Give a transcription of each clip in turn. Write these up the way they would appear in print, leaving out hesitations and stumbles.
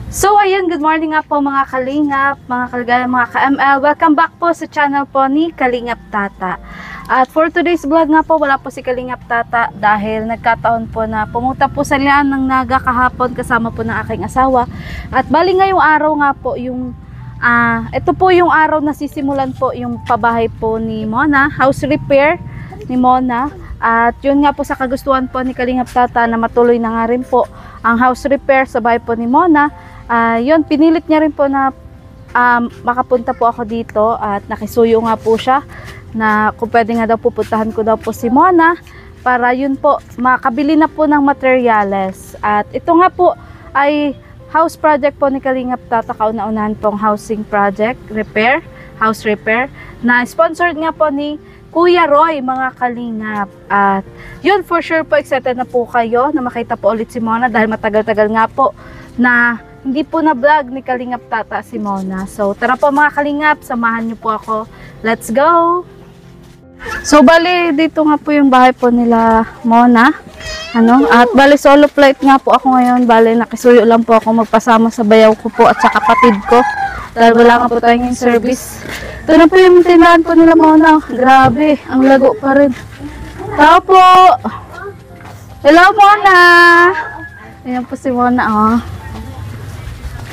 So ayan, good morning nga po mga kalingap, mga kaligaya, mga ka-ML. Welcome back po sa channel po ni Kalingap Tata. At for today's vlog nga po, wala po si Kalingap Tata dahil nagkataon po na pumunta po sa Lian ng Naga kahapon kasama po ng aking asawa. At bali ngayong araw nga po yung ito po yung araw na sisimulan po yung pabahay po ni Mona, house repair ni Mona. At yun nga po sa kagustuhan po ni Kalingap Tata na matuloy na nga rin po ang house repair sa bahay po ni Mona. Yun, pinilit niya rin po na makapunta po ako dito at nakisuyo nga po siya na kung pwede nga daw pupuntahan ko daw po si Mona para yun po makabili na po ng materyales. At ito nga po ay house project po ni Kalingap Tata, kauna-unahan pong housing project repair, house repair na sponsored nga po ni Kuya Roy, mga kalingap. At yun, for sure po excited na po kayo na makita po ulit si Mona dahil matagal-tagal nga po na hindi po na vlog ni Kalingap Tata si Mona. So tara po mga kalingap, samahan niyo po ako. Let's go! So bali, dito nga po yung bahay po nila Mona. At bali solo flight nga po ako ngayon. Bali nakisuyo lang po ako magpasama sa bayaw ko po at sa kapatid ko. Dahil wala nga po tayong service. Ito na po yung tindahan po nila Mona. Grabe, ang lago pa rin. Tao po! Hello Mona! Ayan po si Mona, oh.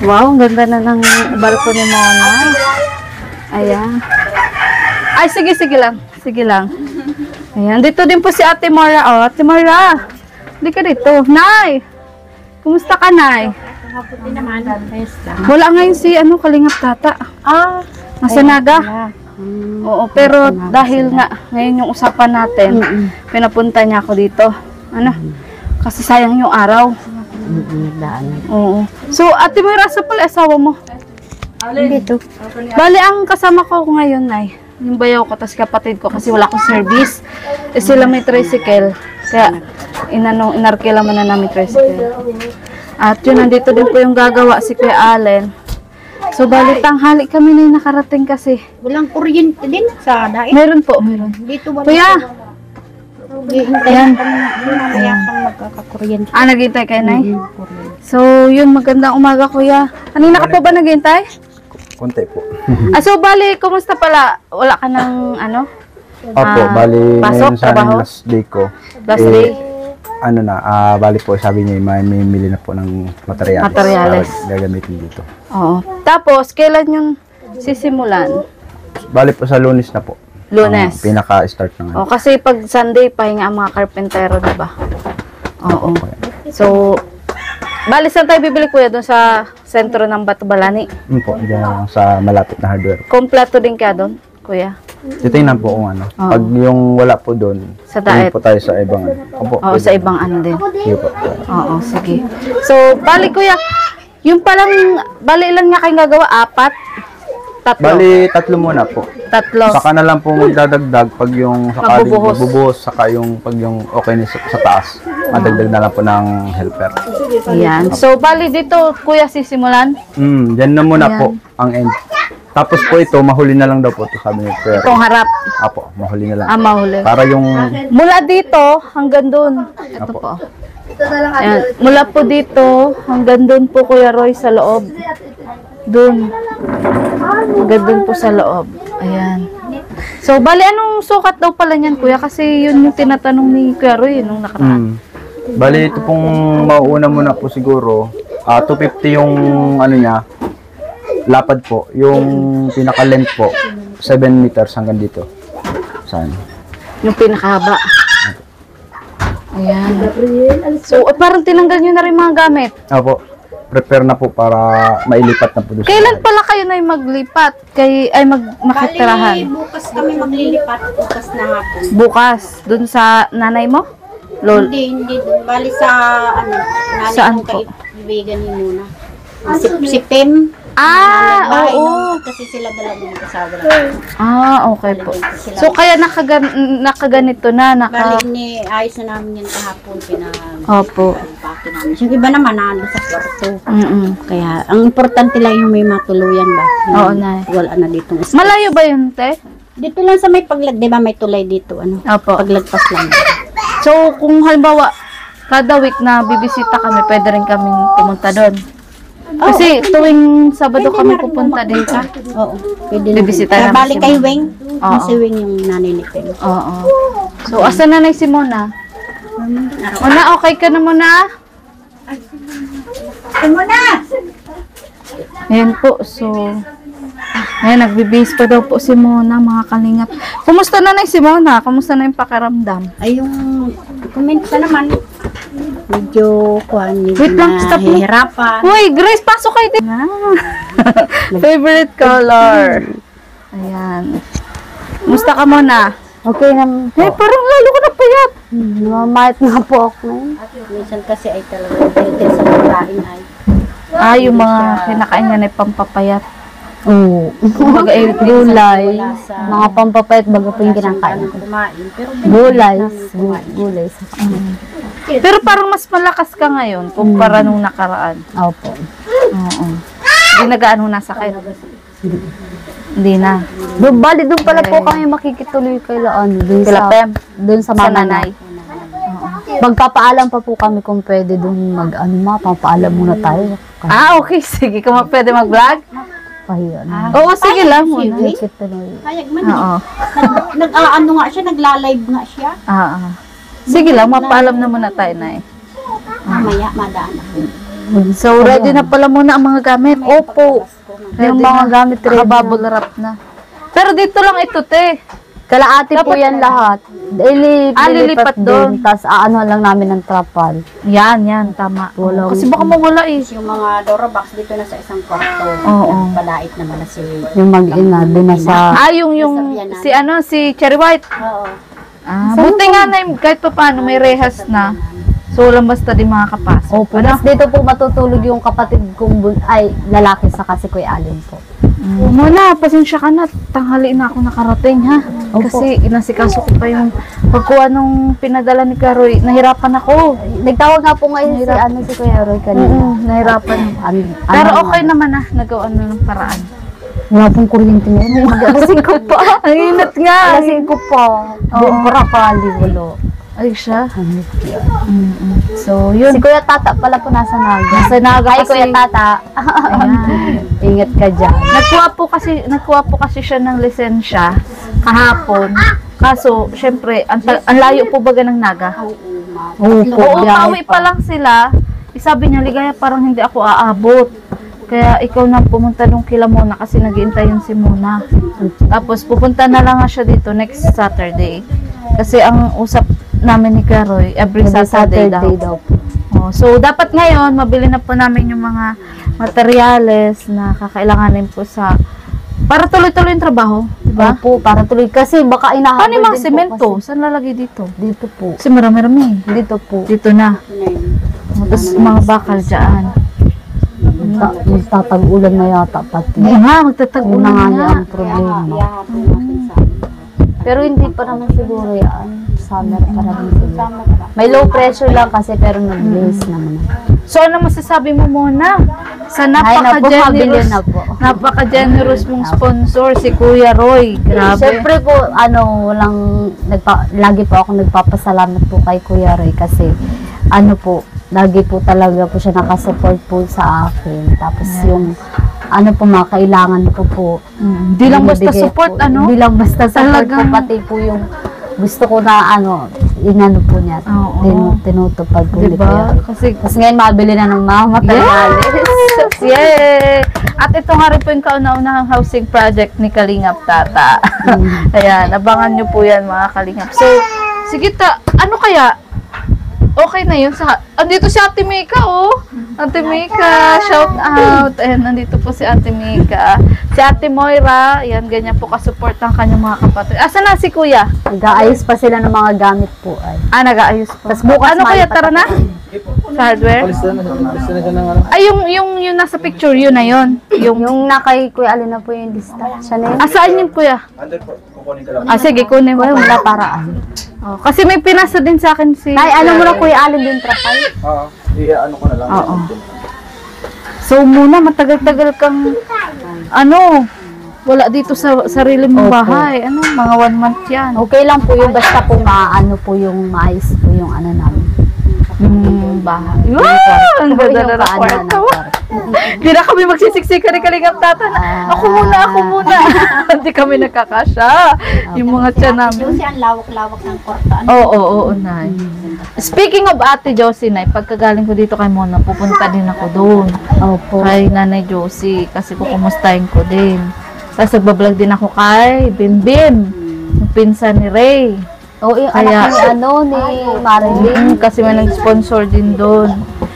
Wow, ang ganda na ng balko ni Mona. Ayan. Ay, sige lang. Sige lang. Ayan, dito din po si Ate Mora. Oh, Ate Mora, hindi ka dito. Nay! Kumusta ka, Nay? Mabuti naman. Wala ngayon si Kalingap Tata. Nasa Naga. Oo, pero dahil nga ngayon yung usapan natin, pinapunta niya ako dito. Kasi sayang yung araw. Oo. So, Ate Moira, sa pala asawa mo? Dito. Bali, ang kasama ko ngayon ay yung bayaw ko, tas kapatid ko kasi wala akong service. Sila may tricycle. Kaya, inarkila mo na namin tricycle. At yun, nandito din po yung gagawa si Kuya Allen. So, bali, tanghali kami na nakarating kasi. Walang kuryente din sa daig. Meron po, meron. Dito wala. Kuya! Ayan. Ayan. Magkakakuryente. Naghintay kayo, Nay? So, yun, magandang umaga, Kuya. Kanina ka po ba naghintay? Konti po. So, bali, kumusta pala? Wala ka ng, Opo, bali, pasok, ngayon sa trabaho? last day ko. Last day? Bali po, sabi niya, may mili na po ng materyales. Materyales. Para gagamitin dito. Oo. Tapos, kailan yung sisimulan? Bali po sa Lunes na po. Lunes? Pinaka-start na nga. Kasi pag Sunday, pahinga ang mga karpentero, diba? Oo. So, bali, saan tayo bibili, Kuya? Doon sa sentro ng Batubalani? Po, dyan sa malapit na hardware. Kompleto din ka doon, Kuya? Titingnan po kung ano. Oo. Pag yung wala po doon, Sa daet? po tayo sa ibang ano. Opo, Oo, sa ibang ano din. Sige po. Oo, sige. So, bali, Kuya, yung palang, bali, ilan nga kayong gagawa? 4? 3? Bali, 3 muna po. 3. Saka na lang po magdadagdag pag yung sakaling Magbubuhos. magbubuhos, saka yung pag yung okay na sa taas. Madagdag na lang po ng helper. Ayan. So, bali dito, Kuya, sisimulan? Diyan na muna Ayan. po ang end. Tapos po ito, mahuli na lang daw po ito sabi ni Kuya. Itong harap. Apo, mahuli na lang. Mahuli. Para yung Mula dito, hanggang doon. Ito Apo. po. Ayan. Mula po dito, hanggang doon po, Kuya Roy, sa loob. Doon. Hanggang doon po sa loob. Ayan. So, bali, anong sukat daw pala niyan, Kuya? Kasi yun yung tinatanong ni Kuya Roy nung nakaraan. Bali, ito pong mauuna muna po siguro. 250 yung ano niya, lapad po. Yung pinaka-length po, 7 meters hanggang dito. Saan? Yung pinakahaba. Ayan. So, parang tinanggal nyo na rin mga gamit. Apo, prepare na po para mailipat na po doon. Kailan pala kayo na maglipat? Makitirahan? Bali, bukas kami maglilipat. Bukas na hapon. Bukas, dun sa nanay mo? Lol. Hindi. Bali sa, nanay Saan kong po? kaibigan ni Muna. Si Pem. Oo. Kasi sila dalawang mag-asawa Okay po. So, kaya nakaganito na, Bali, ayos na namin yan kahapon. Opo. Pinapake namin. Yung iba naman, nando sa kwarto. Kaya, Ang importante lang yung may matuluyan ba? Oo, Nay. Wala na ditong space. malayo ba yun, te? Dito lang sa may paglag, di ba may tulay dito, Opo. paglagpas lang. So, kung halimbawa, kada week na bibisita kami, pwede rin kaming pumunta doon. Kasi tuwing Sabado kami pupunta dito. Oo. Pwede na. Bibisita Kaya namin balik si kay Mona. Weng. Oo. Si Weng yung nanay ni Peng. Oo. So, asa na si Mona? Mona, okay ka na muna? Mona! Ayan po, so... Ayan, nagbibihis pa daw po si Mona, mga kalingap. Kumusta na si Mona? Kumusta na yung pakiramdam? Ay, yung comment ka naman. Medyo, Wait lang, stop lang. nahihirapan. Uy, Grace, pasok kayo din. Favorite color. Ayan. Kumusta ka Mona? Okay naman Eh, parang lalo ko na payat. Mamayat nga po ako. Minsan kasi ay talaga dahil sa pagkain ay. Yung mga kinakain niya na pampapayat. Oo. Kumbaga, gulay. Mga pampapayat baga po yung kinakain ko. Gulay. Gulay. Pero parang mas malakas ka ngayon kumpara nung nakaraan. Opo. Oo. Hindi na gaano nasakit. Hindi na. Doon pala po kami makikituloy kay Laan. Kila Pem. Doon sa Sa mama nanay. Magpapaalam pa po kami kung pwede doon papaalam muna tayo. Okay. Sige. Kung pwede mag-vlog? Pahiya na. Oo, sige lang muna. Makikituloy. Hayag man. Oo. Nag-ano nga siya, nagla-live nga siya. Sige lang, mapaalam na muna tayo na Mamaya, madaan ako. So, ready na pala muna ang mga gamit. Opo. Yung mga gamit, nakabubble wrap na. Pero dito lang ito, te. Kalaati po yan lahat. Lilipat doon. Tapos ano lang namin ng trapal. Yan, tama. Walang- Kasi baka mawala eh. Yung mga Dora box dito na sa isang kwarto. Oo. Palait naman na si... Yung mag-ina, doon na sa... Si Cherry White. Oo. Buti nga na kahit pa paano may rehas na. So, walang basta din makakapasok. Opo. Tapos dito po matutulog yung kapatid kong lalaki sa kasi Kuya Alin po. Muna, pasensya ka na. Tanghali na ako nakarating, ha? Opo. Kasi inasikaso ko pa yung pagkuha nung pinadala ni Karoy. Nahirapan ako. Nagtawag nga po ngayon si Kuya Roy kanina. Nahirapan. Pero okay naman na. Nagawa na ng paraan. Wala pong kuryente ngayon. Mag-alasing ko pa. Ang inat nga. Alasing ko pa. Doon para palibolo. Ay, siya. So, yun. Si Kuya Tata pala po nasa Naga. Nasa Naga Ay, kasi- Kuya Tata. Ayan. Ingat ka dyan. Nagkuha po kasi siya ng lisensya kahapon. Kaso, syempre, ang layo po baga ng Naga. Oo, Oo, pauwi pa lang sila. Sabi niya, Ligaya, parang hindi ako aabot. Kaya ikaw na pumunta nung kila Mona kasi nag-iintay yun si Mona. Tapos pupunta na lang nga siya dito next Saturday. Kasi ang usap namin ni Karoy, every Saturday daw. So, dapat ngayon, mabili na po namin yung mga materyales na kakailanganin po para tuloy-tuloy yung trabaho. Diba? Opo, para tuloy. Kasi baka inahabol Paano yung mga din po semento? kasi. Saan lalagay dito? Dito po. Kasi marami-rami. Dito po. Dito na. Tapos mga bakal dyan. Magtatag-ulan na yata pati. Oo nga, Una magtatag-ulan nga nga. ang problema. Pero hindi pa naman siguro yan. Summer pa naman siguro. May low pressure lang kasi pero nag-blaze naman. So, ano masasabi mo muna? Sa Ay, naku, mabili napaka-generous, na po. napaka-generous mong sponsor, si Kuya Roy. Grabe. Siyempre po, lagi po ako nagpapasalamat po kay Kuya Roy kasi lagi po talaga po siya nakasupport po sa akin. Tapos yung mga kailangan ko po. Hindi lang basta binibigay support, po. ano? Hindi lang basta support po, Talagang- pati po yung gusto ko na inano po niya. Oo. Tinutupad po ni Kuya Diba? Roy. Kasi, Tapos ngayon mabili na ng mga materyales. yay! At ito nga rin po yung kauna-unahang housing project ni Kalingap Tata. Ayan, abangan nyo po yan mga Kalingap. So, sige ano kaya? Okay na yun andito si Ate Mika, oh. Ate Mika, shout out. Ayan, nandito po si Ate Mika. Si Ate Moira, ayan, ganyan po kasupport ang kanyang mga kapatid. Asa na si Kuya? Nag-aayos pa sila ng mga gamit po ay. Nag-aayos po. Tas bukas Ano kaya, malipat tara na? Sa hardware? Palista na siya ng ano. Ay, yung nasa picture, yun na yun. Yung nakay Kuya Alin na po yung lista. Siya na yun. Saan yun, Kuya? Under po, kukunin ko lang. Sige, kunin mo. Wala paraan. Oh, kasi may pinasa din sa akin si... Ay, ano mo na Kuya Alin din trapay? Oo. Ano ko na lang. Oo. So, muna, matagal-tagal kang... wala dito sa sarili mong Opo. bahay. Mga 1 month yan. Okay lang po yung basta po po yung maayos po yung namin. Bahay. Wow! Ang ganda na ng Yung kwarto. kwarto. Hindi na kami magsisiksika ni Kalingap Tata na, ako muna. Hindi kami nagkakasya. Yung mga tiyan namin. Josie, ang lawak-lawak ng korta. Oo, Nay. Speaking of Ate Josie, Nay, pagkagaling ko dito kay Mona, pupunta din ako doon. Opo. Kay Nanay Josie, kasi kukumustahin ko din. Tapos nagbablog din ako kay Binbin, yung pinsan ni Ray. O, yung Kaya- anak ni Marilyn. Kasi may nag-sponsor din doon.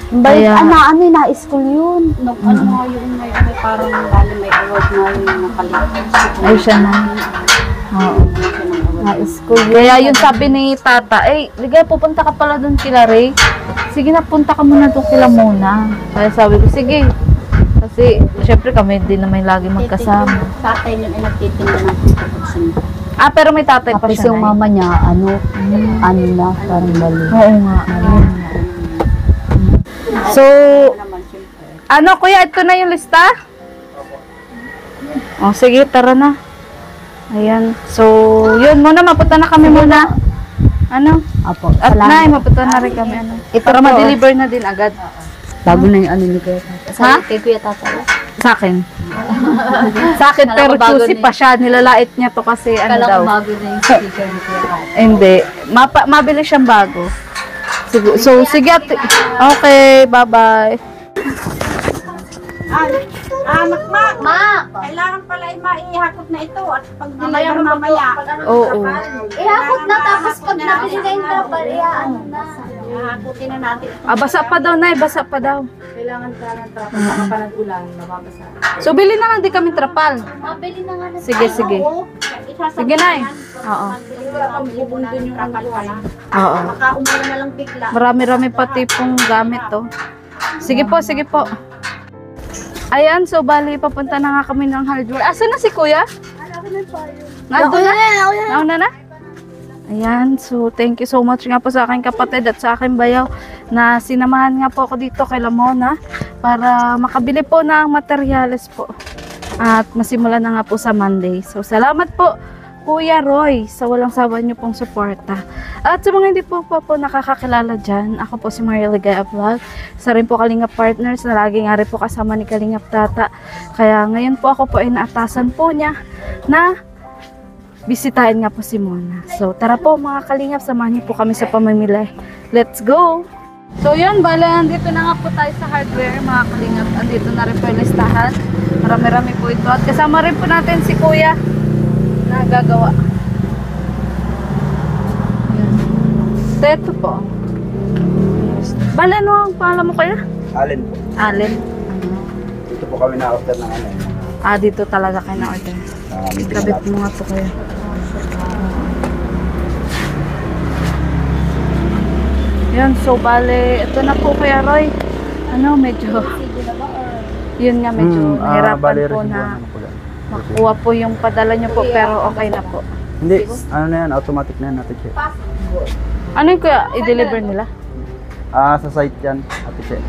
Kaya, Kaya- ano, na-school yun. Ano nga yung may parang bali may award nga yung nakalimutan. Ay, siya na. Oo. Na-school yun. Kaya yung sabi ni Tata, ligay, pupunta ka pala doon kila Ray. Sige na, punta ka muna doon kila Mona. Kaya sabi ko, sige. Kasi, syempre kami din naman lagi magkasama. Tatay nun ay nagtitinda ng pagkakusin. Pero may tatay pa Tapos siya, yung Nay. mama niya, ano na, parang bali. Oo nga. Ayun nga. So, Naman siyempre. ano kuya, ito na yung lista? O, sige, tara na. Ayan. So, yun muna, mapunta na kami muna. Ano? Apo, At Nay, salamat. mapunta na rin kami. Ano? Ito Para po. ma-deliver na din agad. Bago na yung ano ni Kuya Tata. Ha? Kay Kuya Tata. Sa akin. Sa akin, pero Kala ko bago choosy na pa siya. Nilalait niya to kasi ano daw. bago na yung sticker ni Kuya Tata. Hindi. Mabili siyang bago. So, sige. Okay, bye-bye. Makmak! Ma! Kailangan pala ay maihakot na ito at pag deliver mamaya. Oo. Ihakot na tapos pag nabili na yung trapal, ano na. Ihakotin na natin. Basa pa daw, Nay. Basa pa daw. Kailangan ka ng trapal. Baka pa nag-ulan, mababasa. So, bili na lang din kami trapal. Mabili na nga na. Sige, sige. Sige, Nay. Oo. Wala kang bubundon yung trapal pala. Oo. Baka umulan na lang bigla. Marami-rami pati pong gamit to. Sige po, sige po. Ayan, so bali, papunta na nga kami ng hardware. Asa na si Kuya? Nandun na? Nauna na? Ayan, so thank you so much nga po sa aking kapatid at sa aking bayaw na sinamahan nga po ako dito kay Lamona para makabili po ng materyales po. At masimulan na nga po sa Monday. So salamat po Kuya Roy sa walang sawa niyo pong suporta. At sa mga hindi po nakakakilala dyan, ako po si Maria Ligaya Vlog. Isa rin po Kalingap Partners na lagi nga rin po kasama ni Kalingap Tata. Kaya ngayon po ako po ay naatasan po niya na bisitahin nga po si Mona. So tara po mga Kalingap, samahan niyo po kami sa pamimili. Let's go! So yun, bala, andito na nga po tayo sa hardware mga Kalingap. Andito na rin po yung listahan. Marami-rami po ito. At kasama rin po natin si Kuya na gagawa. Yan. Ito po. Bala, ano ang pangalan mo kaya? Alin po. Allen. Dito po kami na-order ng ano. Dito talaga kayo na-order. Ikabit mo nga po kayo. Yan, so bale, ito na po Kuya Roy. Ano, medyo, yun nga, medyo nahirapan po na makuha po yung padala nyo po, pero okay na po. Hindi, ano na yan, automatic na yan natin check. Ano yung kuya, i-deliver nila? Sa site yan, ate check.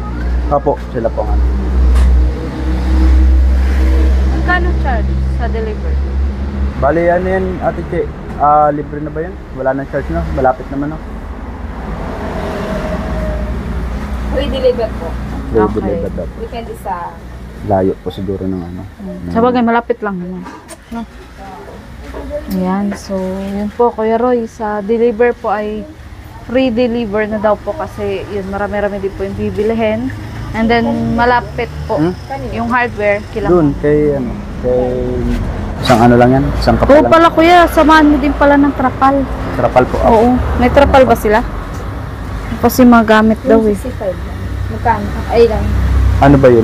Opo, sila po nga. Magkano charge sa deliver? Bali, ano yan, ate check. Libre na ba yan? Wala nang charge na, malapit naman ako. I-deliver po. Okay. Delivered daw po. Depende sa... Layo po siguro ng ano. Sa bagay, malapit lang naman. No? Ayan, so yun po Kuya Roy, sa deliver po ay free deliver na daw po kasi yun, marami-rami din po yung bibilihin. And then malapit po yung hardware kila. Doon, kay ano, kay isang ano lang yan, isang Oo kapal lang. pala Kuya, samahan mo din pala ng trapal. Trapal po. Oo, may trapal ba sila? Kasi magamit daw eh. 65. Magkano? Ay lang. Ano ba yun?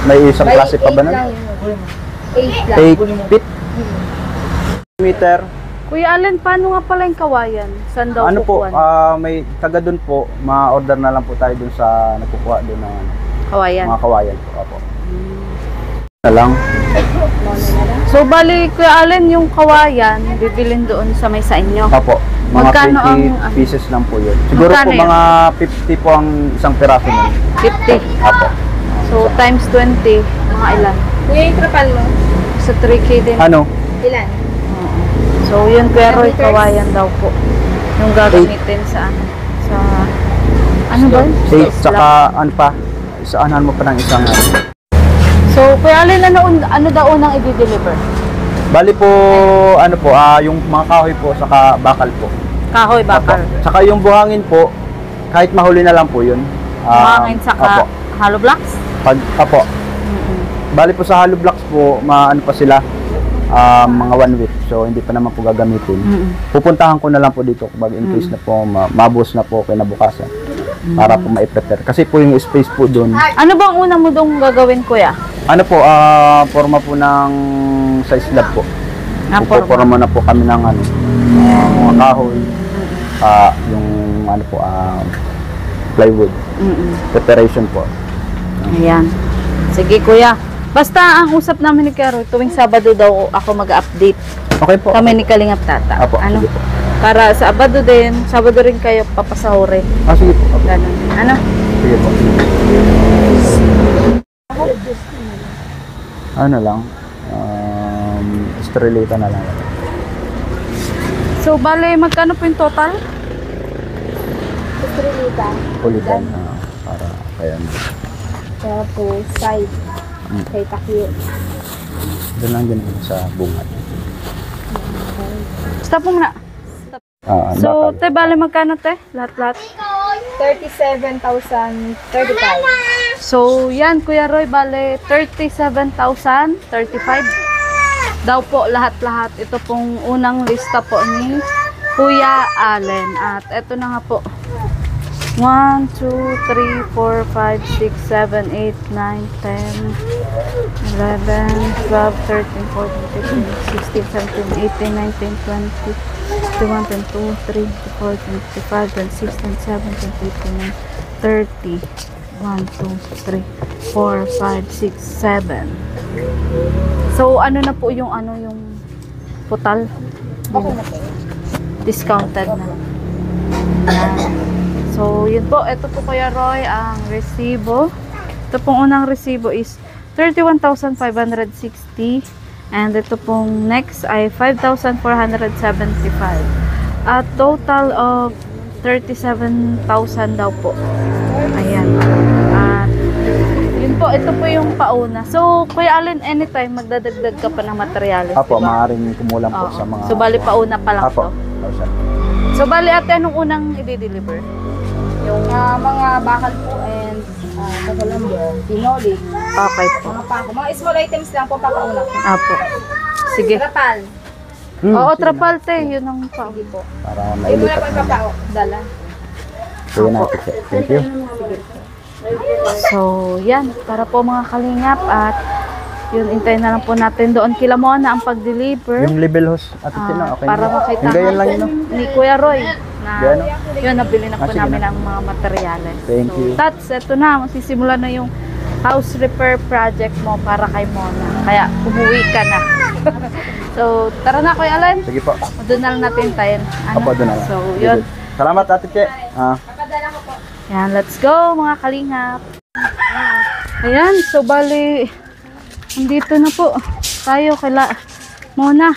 May isang klase pa ba nun? 8 lang. 8 feet? Meter. Kuya Allen, paano nga pala yung kawayan? Saan daw Ano po, kukuhan? may taga doon po, ma-order na lang po tayo doon sa nagkukuha doon ng Kawayan. mga kawayan po. Opo. Na lang. So bali Kuya Allen, yung kawayan, bibilin doon sa may sa inyo. Opo. Mga Magkano 20 ang, pieces lang po yun. Siguro Magkano po mga 50 po ang isang piraso nun. 50. Opo. So times 20, mga ilan? Kuya, yung trapal mo? Sa 3K din. Ano? Ilan? So yun Kuya Roy, meters? kawayan daw po. Yung gagamitin sa ano? Sa, ano ba? 8, saka ano pa, isaanan mo pa ng isang ano. So, Kuya Alin, ano daw unang i-deliver? Bali po, ano po, yung mga kahoy po, saka bakal po. Kahoy, bakal. Apo. Saka yung buhangin po, kahit mahuli na lang po yun. Buhangin saka Apo. hollow blocks? Apo. Bali po sa hollow blocks po, ano pa sila, mga 1 week. So, hindi pa naman po gagamitin. Pupuntahan ko na lang po dito kapag in case na po, mabos na po kinabukasan. Para po ma-prepare. Kasi po yung space po doon. Ano bang una mo dong gagawin, Kuya? Ano po, forma po ng sa slab po. Puporma na po kami ng ano, mga kahoy, yung ano po, plywood. Preparation po. Ayan. Sige, Kuya. Basta ang usap namin ni Karo, tuwing Sabado daw ako mag-update. Okay po. Kami ni Kalingap Tata. Apo, Ano? sige po. Para sa Sabado rin kayo papasahurin. Sige po. Apo. Ganun. Ano? Sige po. Ano lang, estrelita na lang. So, bale, magkano po yung total? Pulitan. Para kaya. Tapos, side. Kay takyo. Doon lang din sa bungat. Stop mo muna. So, te, bale, magkano, te? Lahat-lahat. 37,035. So, yan, Kuya Roy, bale, 37,035. Daw po, lahat-lahat. Ito pong unang lista po ni Kuya Allen. At ito na nga po. 1, 2, 3, 4, 5, 6, 7, 8, 9, 10, 11, 12, 13, 14, 15, 16, 17, 18, 19, 20, 21, 22, 23, 24, 25, 26, 27, 28, 29, 30. 1, 2, 3, 4, 5, 6, 7. So, ano na po yung total? Discounted na. Yan. So, yun po. Ito po, Kuya Roy, ang resibo. Ito pong unang resibo is 31,560. And ito pong next ay 5,475. At total of 37,000 daw po. Ayan. At yun po, ito po yung pauna. So, Kuya Allen, anytime magdadagdag ka pa ng materials, Apo, diba? maaaring kumulang po sa mga... So, bali pauna pa lang to. Apo. So, bali ate, anong unang i-deliver? Yung mga bakal po and kasalambo, pinoli, Okay po. mga pako. Mga small items lang po papauna po. Apo. Sige. Trapal. Oo, sige trapal te. Yun ang pa. Sige po. Para Hindi mo na mailipat po na. dala. Sige natin. Thank you. So, yan. Para po mga kalingap at yun, intayin na lang po natin doon kila Mona ang pag-deliver. Yung label host, Ate Tina, okay para na. makita Yung ganyan lang yun, no? ni Kuya Roy na Gano? yun, nabili na po sige namin na. ang mga materyales. Thank So, you. Tats, eto na. Masisimula na yung house repair project mo para kay Mona. Kaya, umuwi ka na. So, tara na, Kuya Allen. Sige po. Doon na lang natin tayo. Apo, doon na lang. So, Sige. yun. Salamat, Ate Che. Yan, let's go mga kalingap. Ayan, so bali, andito na po tayo kila Mona.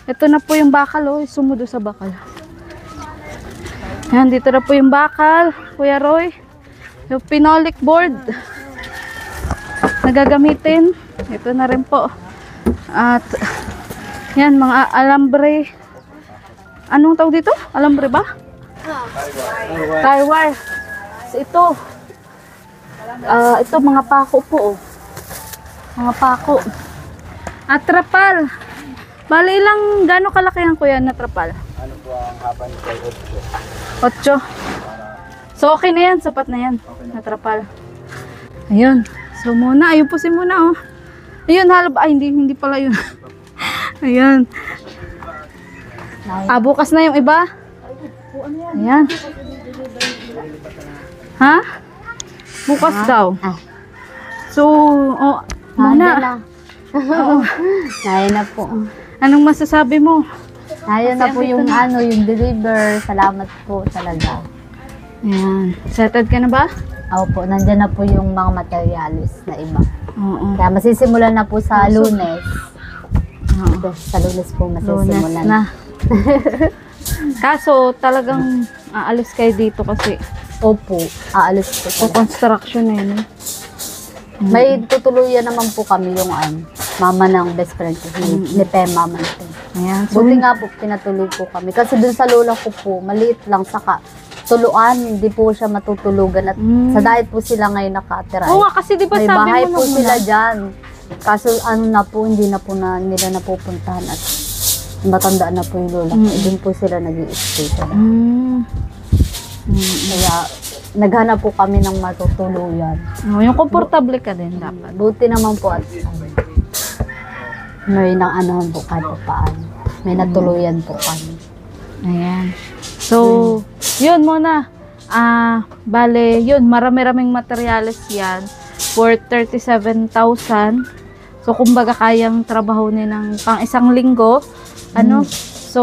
Ito na po yung bakal, oh. Sumudo sa bakal. Ayan, dito na po yung bakal, Kuya Roy. Yung phenolic board na gagamitin. Ito na rin po. At, yan, mga alambre. Anong tawag dito? Alambre ba? Tie wire. So, ito. Ito, mga pako po, oh. Mga pako. At trapal. Bali lang, gano'ng kalaki yan, Kuya, na trapal? Ano po ang haba nito? 8. So, okay na yan. Sapat na yan. Natrapal. Ayun. So, muna. Ayun po si muna, oh. Ayun, halab. Ay, hindi pala yun. Ayun. Bukas na yung iba. Ayan. Ha? Bukas daw. So, oh, muna. Naya na po. Anong masasabi mo? Naya na po yung yung deliver. Salamat po talaga. Ayan. Excited ka na ba? Opo, nandyan na po yung mga materials na iba. Oo. Kaya masisimulan na po sa Lunes. Oo. Sa Lunes po Lunes masisimulan. na. Kaso talagang aalis kayo dito kasi Opo, aalis po po talaga. construction eh. No? May tutuluyan naman po kami yung mama ng best friend ko, ni Pe, mama nito. Ayan. So, Buti nga po, pinatulog po kami. Kasi dun sa lola ko po, maliit lang, saka tuluan, hindi po siya matutulugan. At sa diet po sila ngayon nakatira. oo nga, kasi di ba May sabi bahay mo po nung sila una? dyan. Kaso hindi na po nila napupuntahan at matandaan na po yung lola ko. Doon po sila nag-i-stay. Kaya naghanap po kami ng matutuluyan. Oh, yung komportable ka din dapat. Buti naman po at may nang anuhan po kahit pa paano. May natuluyan po kami. Ayan. So, yun muna. Bale, yun, marami-raming materyales yan for 37,000. So, kumbaga kayang trabaho ni ng pang isang linggo. So,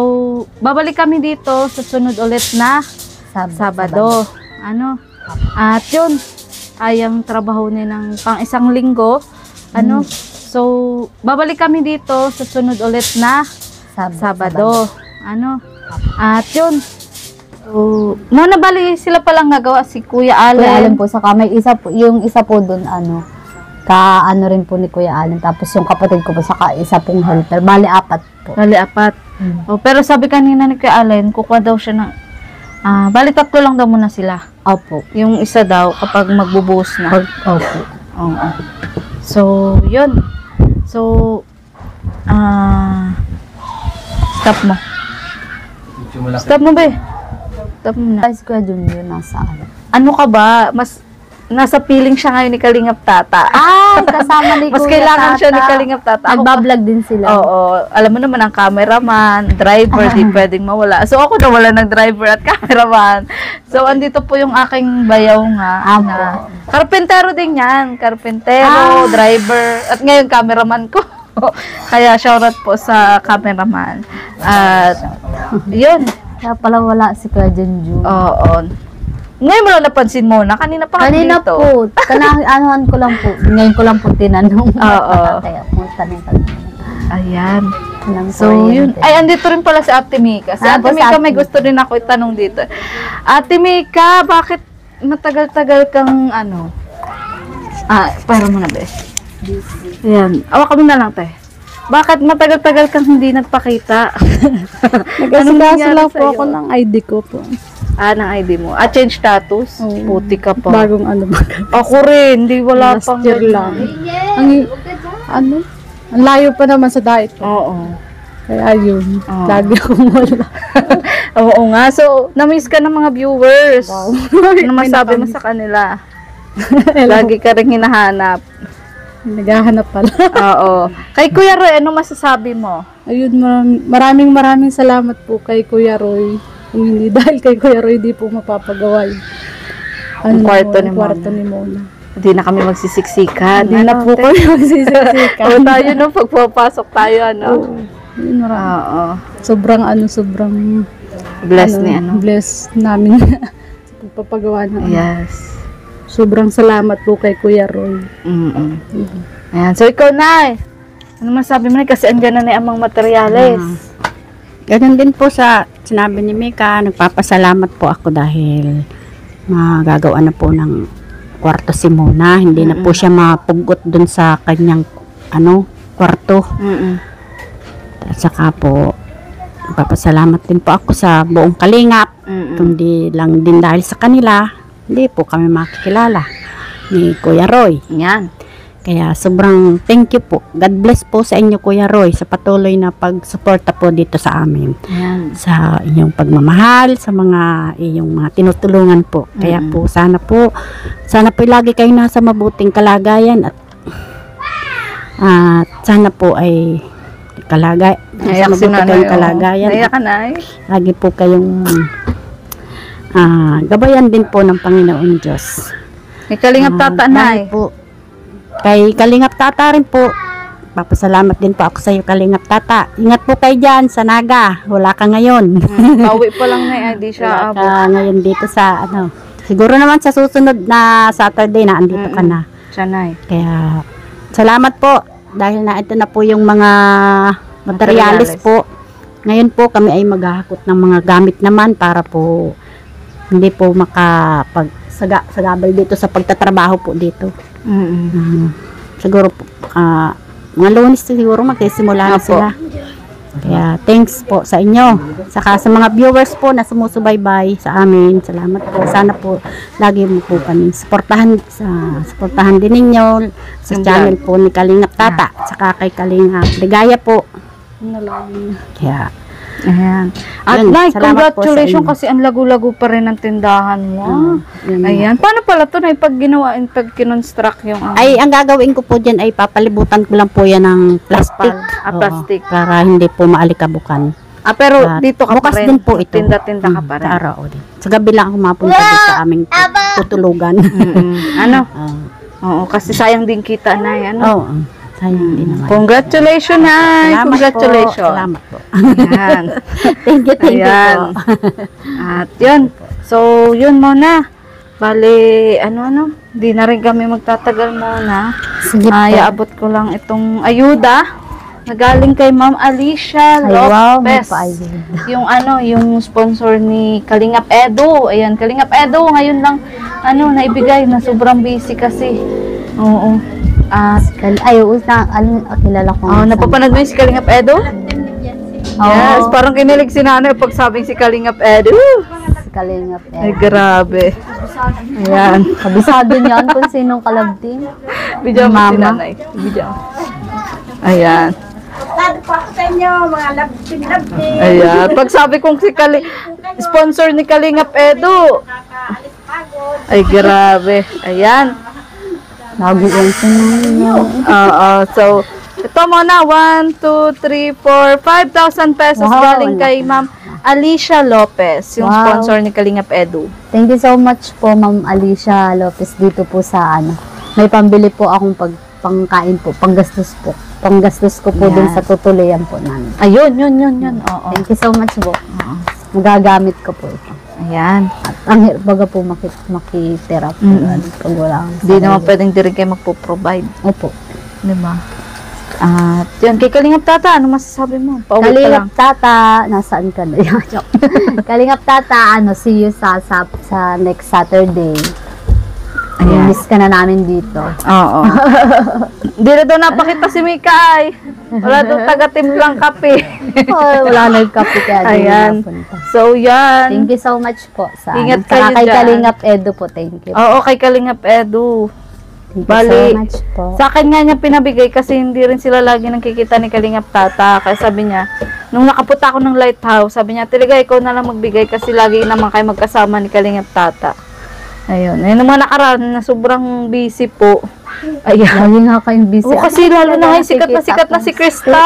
babalik kami dito sa sunod ulit na Sabado. At yun, kayang trabaho ni ng pang isang linggo. So, babalik kami dito sa sunod ulit na Sabado. At yun. So, muna bali sila palang nagawa si Kuya Allen. Kuya Allen po, saka may isa po, yung isa po doon ka rin po ni Kuya Allen. Tapos yung kapatid ko po, saka isa pong helper. Bali, 4 po. Bali, 4. Oh, pero sabi kanina ni Kuya Allen, kukuha daw siya ng bali 3 lang daw muna sila. Opo. Yung isa daw kapag magbubuhos na. Opo. Oo. So, yun. So, stop mo. Stop mo, be. Stop mo na. Guys, Kuya Junior, nasaan? Ano ka ba? Mas nasa feeling siya ngayon ni Kalingap Tata. Ay, kasama ni Mas Kuya kailangan Tata. siya ni Kalingap Tata. Ako Nagbablog din sila. Oo. Alam mo naman, ang cameraman, driver, di pwedeng mawala. So, ako nawala ng driver at cameraman. So, andito po yung aking bayaw nga. Apo. Karpentero din yan. Karpentero, driver, at ngayon cameraman ko. Kaya shoutout po sa cameraman. At, yun. Kaya pala wala si Kuya Junjun. Oo. Ngayon mo lang napansin mo na. Kanina pa kami Kanina dito. po, anuhan ko lang po. Ngayon ko lang po tinanong. Oo. Kaya po, tanong. Ayan. Tanong So, yun. Ay, andito rin pala si Ate Mika. Si Ate boss Mika, Ate. may gusto rin ako itanong dito. Ate Mika, bakit matagal-tagal kang para mo na, be. Ayan. Awa kami na lang, te. Bakit matagal-tagal kang hindi nagpakita? Nag-asikaso lang po sa'yo? ako ng ID ko po. Ng ID mo. Change status? Oo. Puti ka pa. Bagong ba? Ako rin. Hindi wala Last pang year lang. Ang layo pa naman sa diet ko. Oo. Kaya yun, Oo. lagi akong wala. Oo nga. So, na-miss ka ng mga viewers. Wow. Ano masabi mo sa kanila? Lagi ka rin hinahanap. Naghahanap pala. Oo. Kay Kuya Roy, ano masasabi mo? Ayun, maraming salamat po kay Kuya Roy. Kung hindi dahil kay Kuya Roy, di po mapapagawa yung Ang kwarto ni kwarto ni Mona. Hindi na kami magsisiksikan. Hindi na po kami magsisiksikan. Oo, tayo no, pagpapasok tayo, Oo. Yun, Oo. sobrang Bless ni bless namin sa pagpapagawa ng Yes. Sobrang salamat po kay Kuya Roy. Ayan. So, ikaw na ano masabi mo na? Kasi andyan na amang materyales. Ganun din po sa sinabi ni Mika, nagpapasalamat po ako dahil magagawa na po ng kwarto si Mona. Hindi na po siya mapugot dun sa kanyang kwarto. At saka po, nagpapasalamat din po ako sa buong Kalingap. Kundi lang din dahil sa kanila, hindi po kami makikilala ni Kuya Roy. Yan. Kaya sobrang thank you po. God bless po sa inyo, Kuya Roy, sa patuloy na pagsuporta po dito sa amin. Yan. Sa inyong pagmamahal, sa iyong mga tinutulungan po. Kaya po, sana po lagi kayo nasa mabuting kalagayan at sana po ay Naiyak si nanay. kalagayan. Naiyak ka, Nay? Lagi po kayong gabayan din po ng Panginoon Diyos. May Kalingap Tata, Nay. Dahil po, kay Kalingap Tata rin po, papasalamat din po ako sa iyo, Kalingap Tata. Ingat po kayo dyan sa Naga. Wala ka ngayon. Pauwi pa lang, Nay. Di siya Wala ka ngayon dito sa siguro naman sa susunod na Saturday na andito ka na. Siya, Nay. Kaya salamat po dahil na ito na po yung mga materialis po. Ngayon po kami ay maghahakot ng mga gamit naman para po hindi po sagabal dito sa pagtatrabaho po dito. Siguro po, mga Lunes siguro magsisimula na Opo. sila. Kaya thanks po sa inyo. Saka sa mga viewers po na sumusubaybay sa amin. Salamat po. Sana po lagi mo po kami suportahan din ninyo sa Yung channel po ni Kalingap Tata. Saka kay Kalingap Ligaya po. Kaya Ayan. At Yun, Nay, salamat po sa congratulations inyo. kasi ang lago-lago pa rin ang tindahan mo. yun. Ayan. Paano pala to na pag ginawa, pag kinonstruct yung Ay, ang gagawin ko po dyan ay papalibutan ko lang po yan ng plastic. Oo, plastic. para hindi po maalikabukan. Pero At dito ka bukas pa rin. din po ito. Tinda-tinda ka pa rin. Sa araw din. Sa gabi lang ako mapunta din sa aming tutulugan. Ano? Ah, Oo, kasi sayang din kita na yan. Oo, sayang din naman. Congratulations, Nay. Salamat Congratulations. Po. Salamat po. Ayan. Thank you Ayan. po. At yun. So, yun muna. Bale, di na rin kami magtatagal muna. Sige po. Iaabot ko lang itong ayuda na galing kay Ma'am Alicia Ay, wow, may Lopez. paayuda. Yung sponsor ni Kalingap Edu. Ayan, Kalingap Edu, ngayon lang, naibigay na sobrang busy kasi. Oo. At, Kilala ko. napapanood mo yung si Kalingap Edu? Yes, parang kinilig si nanay pag sabing si Kalingap Edu. Kalingap. Ay, grabe. Ayan. Kabisado niyan kung sinong kalabting. Bidyan mo si Mama. nanay. Bidyan mo. Ayan. Ayan. Pag sabi kong sponsor ni Kalingap Edu. Ay, grabe. Ayan. Lagi yung sinong. So, ito muna. 1, 2, 3, 4, 5,000 pesos Wow. galing kay Ma'am Alicia Lopez, yung Wow. sponsor ni Kalingap Edu. Thank you so much po, Ma'am Alicia Lopez, dito po sa May pambili po akong pangkain po, panggastos po. Panggastos ko po Yan. dun sa tutuloyan po namin. Ayun, yun. Oo. Thank you so much po. Magagamit ko po ito. Ayan. At ang hirap baga po makitira po. Pag wala akong Hindi sarili. naman pwedeng di rin kayo magpo-provide. Opo. Di ba? At yun, kay Kalingap Tata, ano masasabi mo? Pauwi ka lang. Kalingap Tata, nasaan ka na? Kalingap Tata, see you sa next Saturday. Ayan. Miss ka na namin dito. Oo. Hindi na daw napakita si Mika ay. Wala daw taga-timplang kape. Wala nagkape kaya di Ayan. napunta. So, yan. Thank you so much po sa Ingat Saka kayo kay dyan. Kalingap Edu po, thank you. Oo, kay Kalingap Edu. Thank you Bali, so much po. Sa akin nga niya pinabigay kasi hindi rin sila lagi nakikita ni Kalingap Tata. Kaya sabi niya, nung nakapunta ako ng lighthouse, sabi niya, talaga ikaw na lang magbigay kasi lagi naman kayo magkasama ni Kalingap Tata. Ayun. Ayun, mga nakaraan na sobrang busy po. Ayan. Lagi nga kayong busy. Oo, kasi lalo na ngayon sikat na si Krista.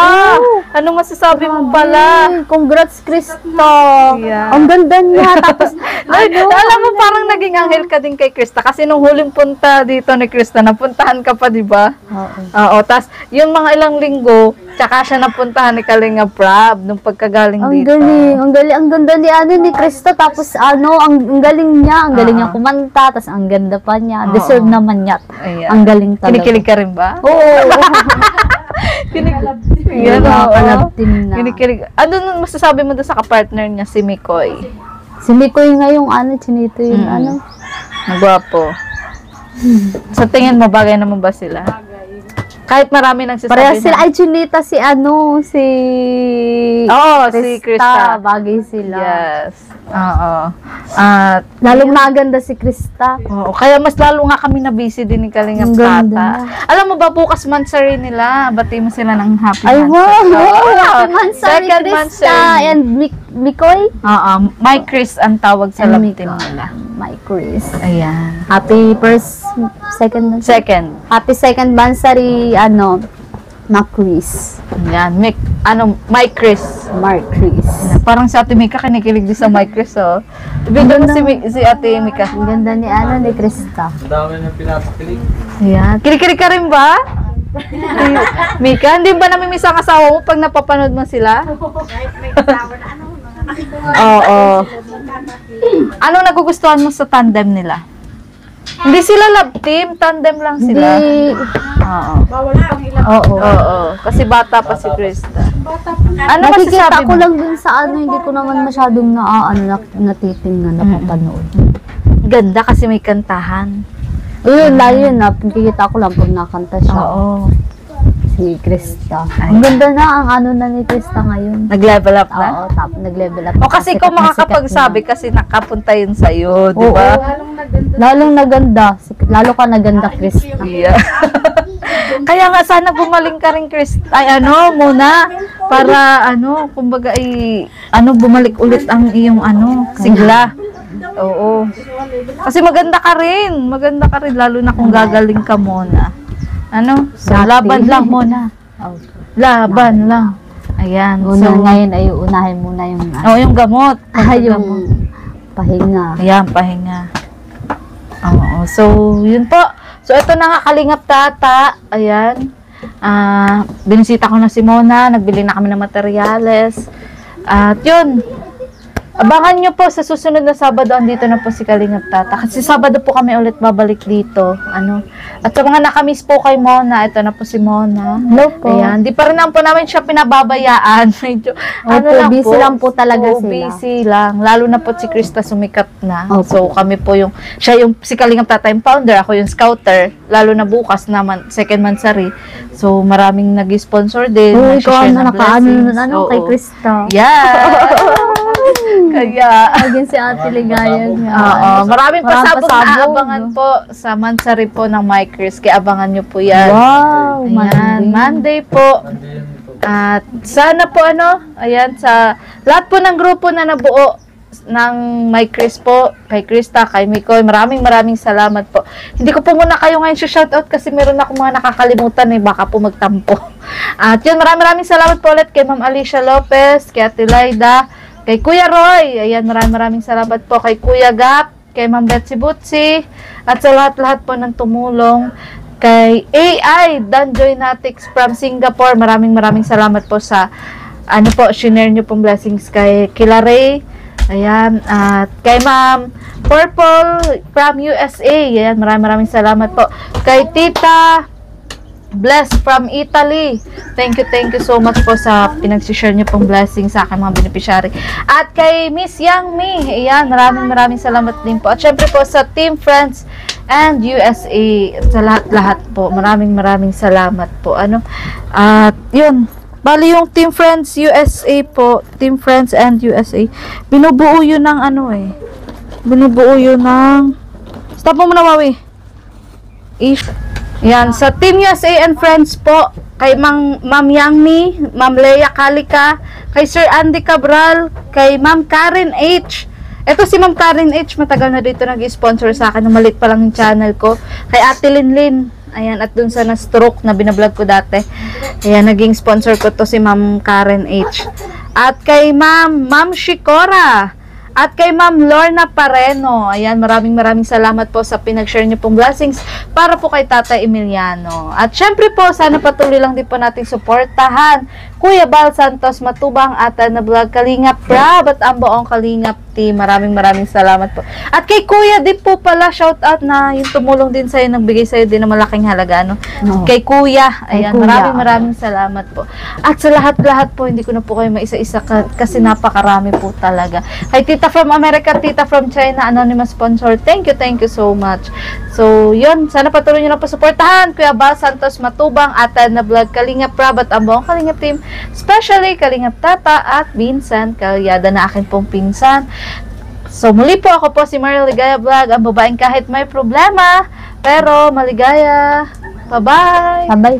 Ano masasabi mo pala? Ay, congrats, Krista. Yeah. Ang ganda niya. Tapos, Alam mo, parang naging anghel ka din kay Krista. Kasi nung huling punta dito ni Krista, napuntahan ka pa, di ba? Oo. Oo, tas yung mga ilang linggo, tsaka siya napuntahan ni Kalinga Prab nung pagkagaling Ang dito. galing, ang galing, ang ganda ni Krista. Tapos ang galing niya, ang galing niya kumanta. Tapos ang ganda pa niya. Deserve naman niya. Ayan. Ang galing talaga. Kinikilig ka rin ba? Oo. Yan, oo. Kalabtin na. Kinikilig. Ano nun masasabi mo doon sa kapartner niya, si Mikoy? Si Mikoy nga yung chinito yung Nagwapo. Sa tingin mo, bagay naman ba sila? Kahit marami nagsasabi Pareha sila. na. Ay, chinita si Oo, si Krista. Bagay sila. Yes. Oo. At, Lalong maganda si Krista. oo, kaya mas lalo nga kami na busy din ni Kalingap Ang ganda. Tata. Alam mo ba, bukas mansari nila. Bati mo sila ng happy Ay, wow! mansari. Happy Mansari, Second Krista! mansari. And Mikoy? Oo, my Chris ang tawag sa And love Mikoy. team nila. My Chris. Ayan. Happy second Second. Happy second Mansari, Mac Chris. Ayan. My Chris. Mark Chris. Parang si Ate Mika kinikilig din sa my Chris, oh. Ibigay mo si Ate Mika. Ang ganda ni Krista. Ayan. Kilig-kilig ka rin ba? Mika, hindi ba namimiss ang asawa mo pag napapanood mo sila? Oo. Ano nagugustuhan mo sa tandem nila? Hindi sila love team, tandem lang sila. Hindi. Oo. Oo. Oo. Kasi bata pa si Krista. Ano Nakikita masasabi ko mo? lang dun sa hindi ko naman masyadong natitingnan, napapanood. Ganda kasi may kantahan. Yun, lalo yun na, pagkikita ko lang pag nakanta siya. Oo. Si Krista. Ang ganda na ang ano na ni Krista ngayon. Nag-level up na? Oo, nag-level up. O kasi kung makakapagsabi kasi nakapunta yun sa'yo, di Oo. ba? Lalong naganda. Lalo ka naganda, Krista. Yeah. Kaya nga sana gumaling ka rin, Chris. Ay, ano, muna. Para, ano, kumbaga, bumalik ulit ang iyong, sigla. Oo. Kasi maganda ka rin. Maganda ka rin, lalo na kung gagaling ka muna. So, Dati. laban lang muna. Oh. Laban lang. Ayan. Una ngayon ay unahin muna yung Yung gamot. yung pahinga. Ayan, pahinga. Oo. So, yun po. So, ito na nga, Kalingap Tata. Ayan. Binisita ko na si Mona. Nagbili na kami ng materyales. At yun. Abangan nyo po sa susunod na Sabado. Andito na po si Kalingap Tata. Kasi Sabado po kami ulit babalik dito. At sa mga nakamiss po kay Mona, ito na po si Mona. Hello po. Ayan. Di pa rin naman po namin siya pinababayaan. Medyo, Busy lang po talaga sila. Busy lang. Lalo na po si Krista sumikat na. Opo. So, kami po si Kalingap Tata yung founder, ako yung scouter. Lalo na bukas naman, second mansari. So, maraming nag-sponsor din. Uy, ikaw nag-share ng blessings. kay Oo. Krista. Yeah! Kaya, Agin si Ate Ligaya niya. oo, maraming pasabog na pasabog, abangan no? po sa mansari po ng Micros. Kaya abangan nyo po yan. Wow, Ayan, Monday po. At sana po ayan, sa lahat po ng grupo na nabuo ng Micros po, kay Krista, kay Mikoy, maraming salamat po. Hindi ko po muna kayo ngayon shoutout kasi meron ako mga nakakalimutan baka po magtampo. At yun, maraming salamat po ulit kay Ma'am Alicia Lopez, kay Ate Laida, kay Kuya Roy, ayan, maraming salamat po kay Kuya Gap, kay Ma'am Betsy Butsi, at sa lahat po ng tumulong, kay AI Danjoy Natix from Singapore, maraming salamat po sa share nyo pong blessings kay Kilaray, ayan, at kay Ma'am Purple from USA, ayan, maraming salamat po kay Tita Bless from Italy. Thank you so much po sa pinag-share niyo pong blessing sa aking mga beneficiary. At kay Miss Yang Mi, ayan, maraming salamat din po. At syempre po sa Team Friends and USA, sa lahat po, maraming salamat po. At yun, bali yung Team Friends USA po, Team Friends and USA, binubuo yun ng binubuo yun ng, stop mo muna, Wawi. Yan, sa Team USA and Friends po, kay Ma'am Yangmi, Ma'am Leia Kalika, kay Sir Andy Cabral, kay Ma'am Karen H. Ito si Ma'am Karen H, matagal na dito nag-sponsor sa akin, malit pa lang yung channel ko. Kay Ate Linlin, ayan, at dun sa na-stroke na binablog ko dati. Ayan, naging sponsor ko to si Ma'am Karen H. At kay Ma'am Shikora. At kay Ma'am Lorna Pareno, ayan, maraming salamat po sa pinag-share niyo pong blessings para po kay Tata Emiliano. At syempre po, sana patuloy lang din po nating suportahan Kuya Bal Santos Matubang at na vlog Kalingap Prab at ang buong Kalingap team. Maraming salamat po. At kay Kuya din po pala, shout out na yung tumulong din sa'yo, nagbigay sa'yo din ng malaking halaga, Kay Kuya, ayan, maraming salamat po. At sa lahat po, hindi ko na po kayo maisa-isa kasi napakarami po talaga. Kay Tita from America, Tita from China, anonymous sponsor, thank you so much. So, yun, sana patuloy nyo lang po suportahan Kuya Bal Santos Matubang at na vlog Kalingap Prab at ang buong Kalingap team, especially Kalingap Tata at Vincent Calyada na akin pong pinsan. So, muli po ako po si Mariel Ligaya Vlog, ang babaeng kahit may problema, pero maligaya. Bye-bye! Sabay.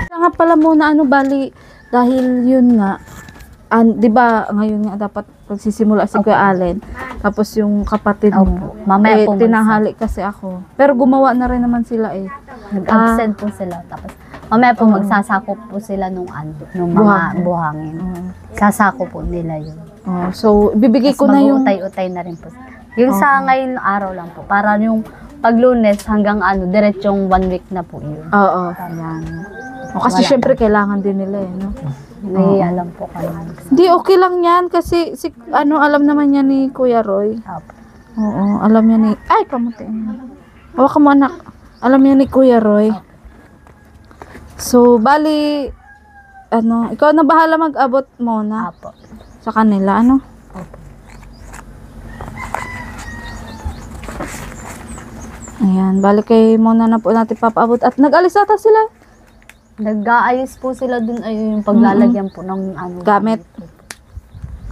Nga pala muna, bali, dahil yun nga, di ba ngayon nga dapat pagsisimula si Kuya Allen, tapos yung kapatid mo, Mamaya po tinahali kasi ako. Pero gumawa na rin naman sila Nag-absent po sila. Tapos, mamaya po magsasako po sila nung mga buhangin. Sasako po nila yun. So, bibigay ko na yung... Mag-utay-utay na rin po. Yung sa ngayon araw lang po. Para yung pag-Lunes hanggang diretsong 1 week na po yun. Oo. Ayan. Kasi syempre kailangan din nila Alam po kayo. Hindi, okay lang yan kasi alam naman yan ni Kuya Roy. Oo, alam yan ni... Ay, kamuti. Hawakan mo, anak. Alam yan ni Kuya Roy. So, bali, ikaw na bahala mag-abot muna Apo. sa kanila, Ayan, balik kay muna na po natin papaabot. At nag-alis ata sila. Nag-aayos po sila dun ay yung paglalagyan po ng ano. Gamit.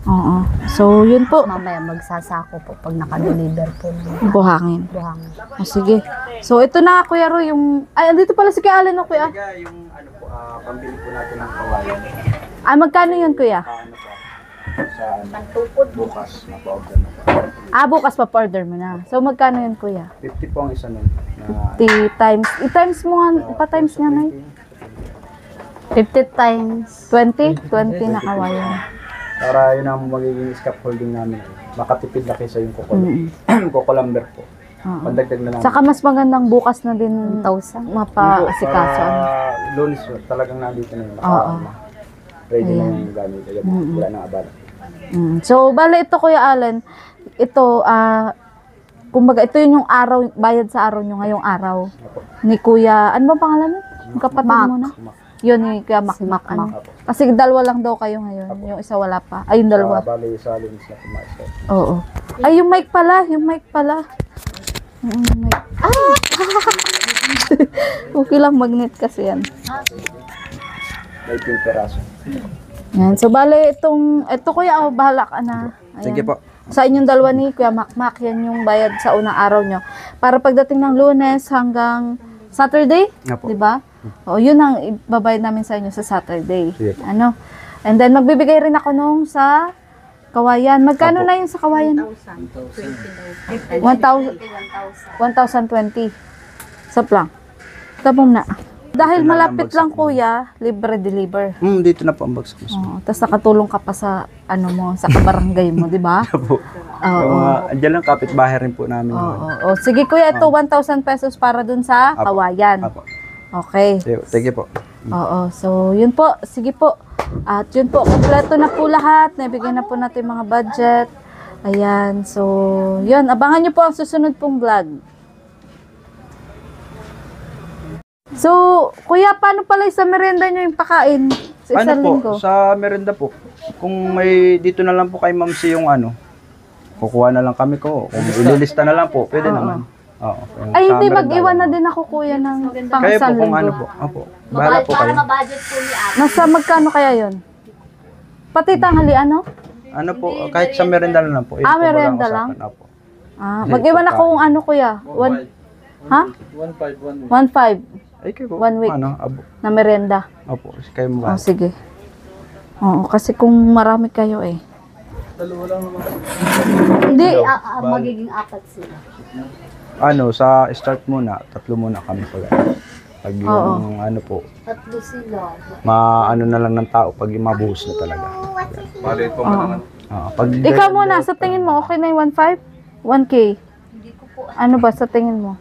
Oo. So, yun po. Mamaya magsasako po pag naka-deliver po. Buhangin. Buhangin. O, sige. So, ito na, Kuya Roy, yung... Ay, andito pala si Kuya Allen, no, Kuya? Yung ano po, pambili po natin ng kawayan. Ay, magkano yun, Kuya? Ano po? Sa bukas, mapa-order na po. Bukas pa order mo na. So, magkano yun, Kuya? 50 po ang isa nun. Na 50 times. I-times mo nga, pa-times nga na 50 times. 20? 20 na kawayan. para yun ang magiging scaffolding namin. Makatipid na kaysa yung kukulamber po. Pandagdag na namin. Saka mas magandang bukas na din 1,000 mapa-asikaso. Lunes, talagang nandito na yun. Oo. Ready na yung gamit. Wala nang abala. So, bale ito, Kuya Allen, ito, kumbaga, ito yun yung araw, bayad sa araw nyo ngayong araw. Ni Kuya, ano ba pangalan mo? Yung kapatid mo na? Yun, ni Kuya Makmak. Kasi dalawa lang daw kayo ngayon. Yung isa wala pa. Ay, yung dalawa. Bali sa lunes na kumain. Oo. Ay, yung mic pala. Yung mic. Okay lang, magnet kasi yan. May 10 peraso. Yan. So, bale, ito Kuya, bahala ka na. Ayan. Sige po. Sa inyong dalawa ni Kuya Makmak, yan yung bayad sa unang araw nyo. Para pagdating ng Lunes hanggang Saturday, Apo. di ba? O, yun ang ibabayad namin sa inyo sa Saturday. Sige. Ano? And then, magbibigay rin ako nung sa Kawayan. Magkano na yun sa Kawayan? 1,000. 1,020. Sa lang. Tapos na. Dahil malapit lang, Kuya, libre deliver. Dito na po ang bagsak mas. Oo, tapos nakatulong ka pa sa sa kabarangay mo, di ba? Po. Oo. Andiyan lang kapitbahay rin po namin. Oo. Sige, Kuya, ito 1,000 pesos para dun sa Apo. Kawayan. Apo. Okay. Thank you po. Oo. So, yun po. Sige po. At yun po, kompleto na po lahat. Naibigay na po natin mga budget. Ayan. So, yun. Abangan nyo po ang susunod pong vlog. So, Kuya, paano pala sa merienda nyo yung pakain? Sa isang linggo? Sa merenda po. Kung may dito na lang po kay Ma'am si yung kukuha na lang kami ko. Kung ililista na lang po, pwede naman. Oo. Ay, hindi, mag-iwan na din ako, Kuya, ng pang Kaya po isang kung linggo. Opo. Bahala po kayo. ma-budget po ni Ate. Nasa magkano kaya yun? Pati tanghali, ano? Ano po, kahit sa merenda na lang po. Yun po Merenda walang lang? usapan. Opo. Mag-iwan ako kung ano, Kuya. 1,500. Ay, kayo po. 1 week. Na merienda. Opo, kayo mo Oh, sige. Oo, kasi kung marami kayo eh. Hindi. Magiging 4 sila. sa start muna, 3 muna kami pag pag yung po, 3 sila. maano na lang ng tao pag yung mabuhos na talaga. Pag Ikaw muna, sa tingin mo, okay na yung 1,500? 1K? Ano ba sa tingin mo?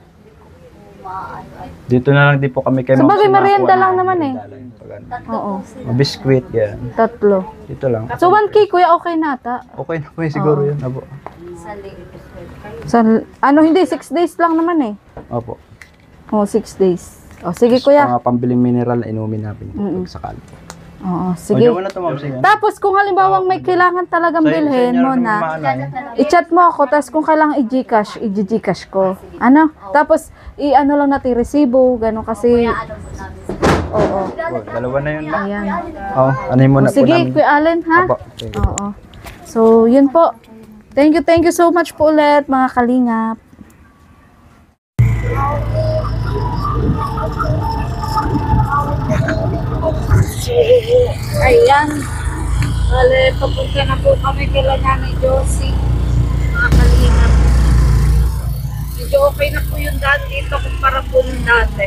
dito na lang din po kami kay Sa Ma'am bagay, Sinakuan merienda lang ng naman eh. merienda lang, pag ano. Oo. Biscuit, yan. 3. Dito lang. So 1K, Kuya, okay na ata. Okay na po siguro yun. Opo. Hindi, 6 days lang naman eh. Opo. 6 days. Sige, Kuya. Mga pambiling mineral na inumin namin pag sakali. Oo, sige. Sige. Na to, Ma'am Sinakuan. Tapos kung halimbawa may kailangan talagang bilhin mo na, i-chat mo ako, tapos kung kailangan i-Gcash, i-Gcash ko. Ano? Tapos, i-ano lang natin, resibo, gano'n kasi. Oo. Dalawa na yun, Ma'am. Ayan. Ano mo na po Sige, namin. Kuya Allen, ha? Opo. Sige. Oo. So, yun po. Thank you so much po ulit, mga kalingap. Ayan. Bale, papunta na po kami kila Nanay Josie. Mga kalingap. Medyo okay na po yung daan dito kumpara po ng dati.